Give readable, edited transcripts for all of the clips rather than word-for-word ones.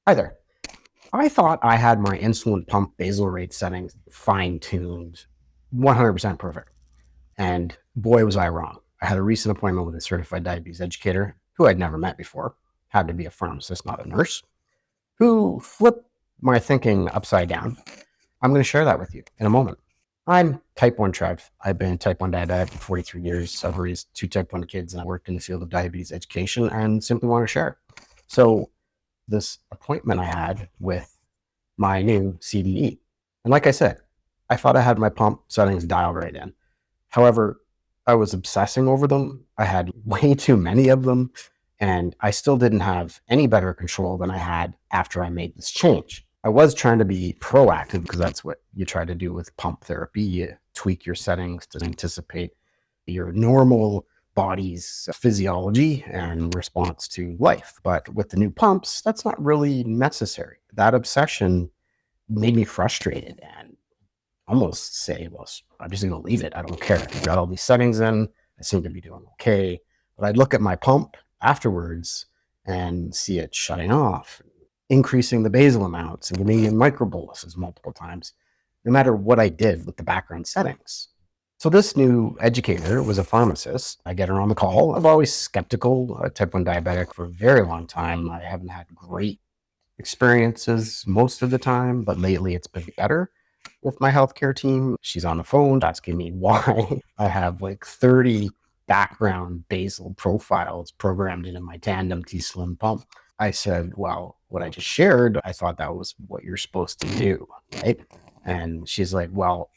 Hi there. I thought I had my insulin pump basal rate settings fine-tuned 100% perfect. And boy, was I wrong. I had a recent appointment with a certified diabetes educator who I'd never met before, had to be a pharmacist, not a nurse, who flipped my thinking upside down. I'm going to share that with you in a moment. I'm type 1 Trev. I've been type 1 diabetic for 43 years. I've raised 2 type 1 kids and I worked in the field of diabetes education and simply want to share. So this appointment I had with my new CDE. And like I said, I thought I had my pump settings dialed right in. However, I was obsessing over them. I had way too many of them, and I still didn't have any better control than I had after I made this change. I was trying to be proactive because that's what you try to do with pump therapy. You tweak your settings to anticipate your normal body's physiology and response to life. But with the new pumps, that's not really necessary. That obsession made me frustrated and almost say, well, I'm just going to leave it. I don't care. I've got all these settings in. I seem to be doing okay. But I'd look at my pump afterwards and see it shutting off, increasing the basal amounts, and giving me microboluses multiple times, no matter what I did with the background settings. So this new educator was a pharmacist. I get her on the call. I'm always skeptical, type 1 diabetic for a very long time. I haven't had great experiences most of the time, but lately it's been better with my healthcare team. She's on the phone asking me why I have like 30 background basal profiles programmed into my tandem T-Slim pump. I said, well, what I just shared, I thought that was what you're supposed to do, right? And she's like, well,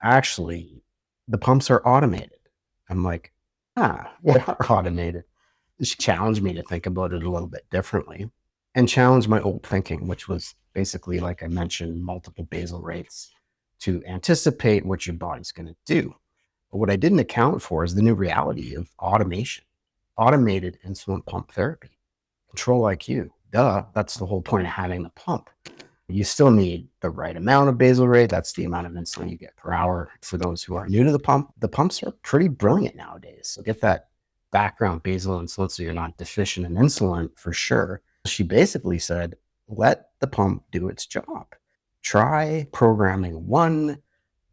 actually, the pumps are automated. I'm like, they are automated. She challenged me to think about it a little bit differently and challenge my old thinking, which was basically, like I mentioned, multiple basal rates to anticipate what your body's going to do. But what I didn't account for is the new reality of automation, automated insulin pump therapy, control IQ. Duh, that's the whole point of having the pump. You still need the right amount of basal rate. That's the amount of insulin you get per hour. For those who are new to the pumps are pretty brilliant nowadays. So get that background basal insulin so you're not deficient in insulin for sure. She basically said, let the pump do its job. Try programming 1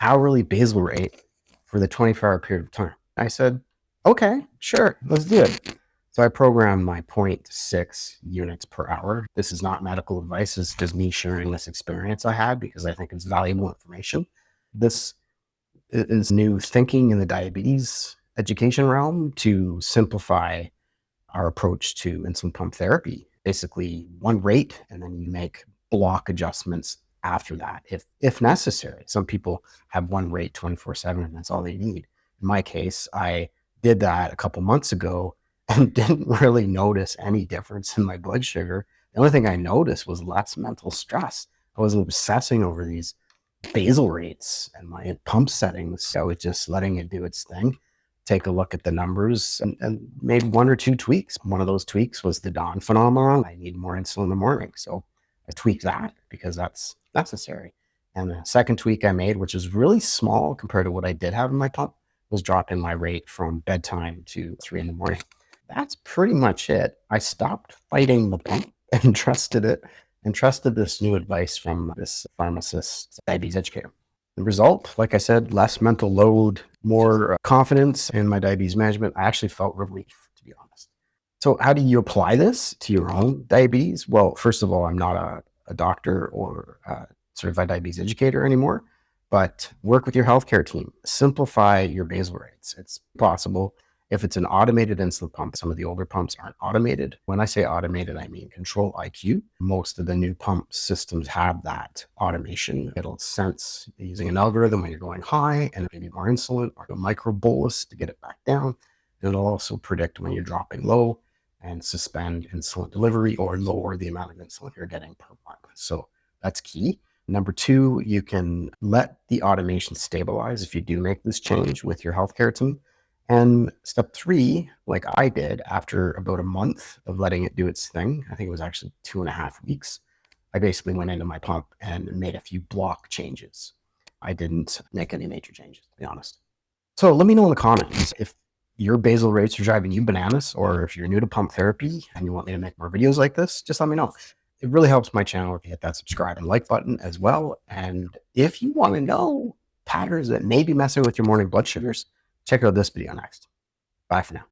hourly basal rate for the 24-hour period of time. I said, okay, sure, let's do it. So I programmed my 0.6 units per hour. This is not medical advice. It's just me sharing this experience I had because I think it's valuable information. This is new thinking in the diabetes education realm to simplify our approach to insulin pump therapy. Basically, one rate, and then you make block adjustments after that, if necessary. Some people have one rate 24/7, and that's all they need. In my case, I did that a couple months ago and didn't really notice any difference in my blood sugar. The only thing I noticed was less mental stress. I wasn't obsessing over these basal rates and my pump settings. I was just letting it do its thing, take a look at the numbers, and made 1 or 2 tweaks. One of those tweaks was the dawn phenomenon. I need more insulin in the morning. So I tweaked that because that's necessary. And the second tweak I made, which is really small compared to what I did have in my pump, was dropping my rate from bedtime to 3 in the morning. That's pretty much it. I stopped fighting the pump and trusted it and trusted this new advice from this pharmacist, diabetes educator. The result, like I said, less mental load, more confidence in my diabetes management. I actually felt relief, to be honest. So how do you apply this to your own diabetes? Well, first of all, I'm not a doctor or a certified diabetes educator anymore, but work with your healthcare team. Simplify your basal rates. It's possible. If it's an automated insulin pump, some of the older pumps aren't automated. When I say automated, I mean control IQ. Most of the new pump systems have that automation. It'll sense using an algorithm when you're going high and maybe more insulin, or a micro bolus to get it back down. It'll also predict when you're dropping low and suspend insulin delivery or lower the amount of insulin you're getting per month. So that's key. Number 2, you can let the automation stabilize if you do make this change with your healthcare team. And step 3, like I did after about a month of letting it do its thing, I think it was actually 2.5 weeks, I basically went into my pump and made a few block changes. I didn't make any major changes, to be honest. So let me know in the comments if your basal rates are driving you bananas, or if you're new to pump therapy and you want me to make more videos like this, just let me know. It really helps my channel if you hit that subscribe and like button as well. And if you want to know patterns that may be messing with your morning blood sugars, check out this video next. Bye for now.